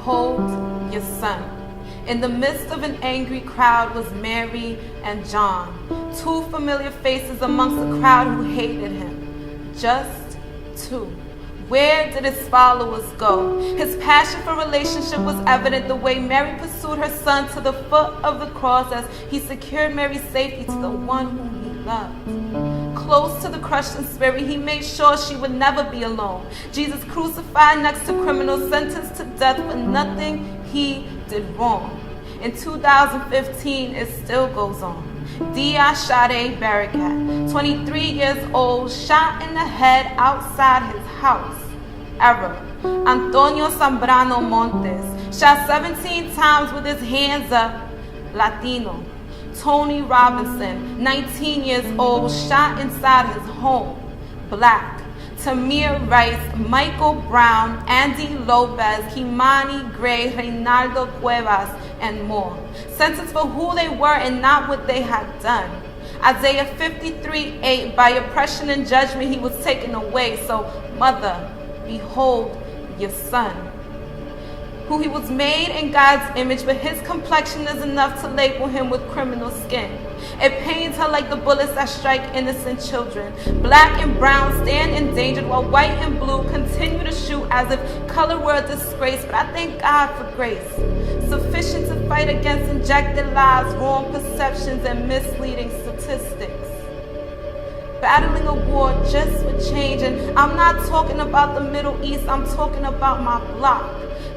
behold your son. In the midst of an angry crowd was Mary and John, two familiar faces amongst a crowd who hated him. Just two. Where did his followers go? His passion for relationship was evident the way Mary pursued her son to the foot of the cross as he secured Mary's safety to the one whom he loved. Close to the crushed in spirit, he made sure she would never be alone. Jesus crucified next to criminals sentenced to death for nothing he did wrong. In 2015, it still goes on. Dia Shade Barakat, 23 years old, shot in the head outside his house. Error. Antonio Zambrano Montes, shot 17 times with his hands up. Latino. Tony Robinson, 19 years old, shot inside his home. Black. Tamir Rice, Michael Brown, Andy Lopez, Kimani Gray, Reynaldo Cuevas, and more. Sentenced for who they were and not what they had done. Isaiah 53:8, by oppression and judgment he was taken away. So, mother, behold your son. Who he was made in God's image, but his complexion is enough to label him with criminal skin. It pains her like the bullets that strike innocent children. Black and brown stand endangered while white and blue continue to shoot as if color were a disgrace. But I thank God for grace, sufficient to fight against injected lies, wrong perceptions, and misleading statistics. Battling a war just for change, and I'm not talking about the Middle East, I'm talking about my block.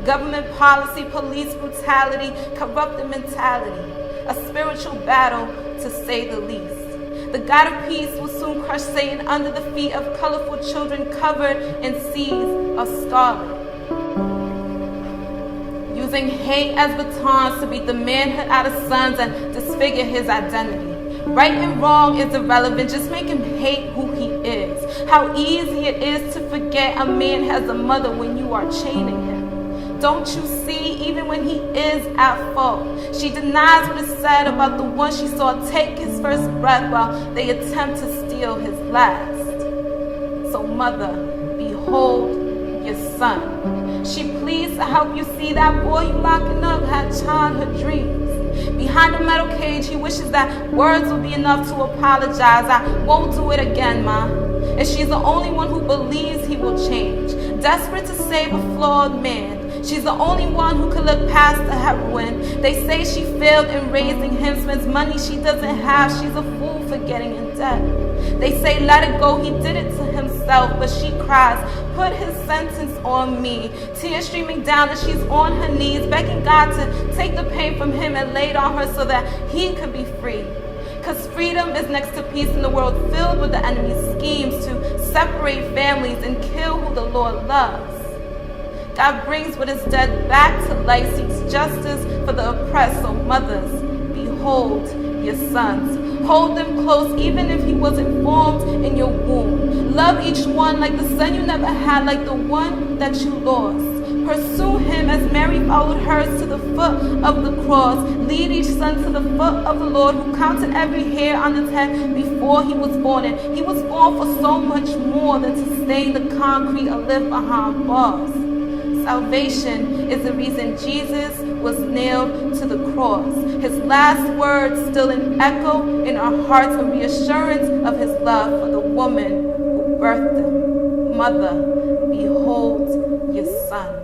Government policy, police brutality, corrupted mentality. A spiritual battle, to say the least. The God of peace will soon crush Satan under the feet of colorful children covered in seas of scarlet. Using hate as batons to beat the manhood out of sons and disfigure his identity. Right and wrong is irrelevant, just make him hate who he is. How easy it is to forget a man has a mother when you are chaining him. Don't you see, even when he is at fault, she denies what is said about the one she saw take his first breath while they attempt to steal his last. So mother, behold your son. She pleads to help you see that boy you locking up had childhood dreams. Behind the metal cage, he wishes that words would be enough to apologize. I won't do it again, Ma. And she's the only one who believes he will change. Desperate to save a flawed man. She's the only one who could look past the heroin. They say she failed in raising him, spends money she doesn't have. She's a fool for getting in debt. They say let it go, he did it to himself, but she cries, put his sentence on me. Tears streaming down as she's on her knees, begging God to take the pain from him and lay it on her so that he could be free. Because freedom is next to peace in the world filled with the enemy's schemes to separate families and kill who the Lord loves. God brings what is dead back to life, seeks justice for the oppressed. So mothers, behold your sons. Hold them close even if he wasn't formed in your womb. Love each one like the son you never had, like the one that you lost. Pursue him as Mary followed hers to the foot of the cross. Lead each son to the foot of the Lord, who counted every hair on his head before he was born. And he was born for so much more than to stain the concrete or live behind bars. Salvation is the reason Jesus was nailed to the cross. His last words still an echo in our hearts, a reassurance of his love for the woman who birthed him. Mother, behold your son.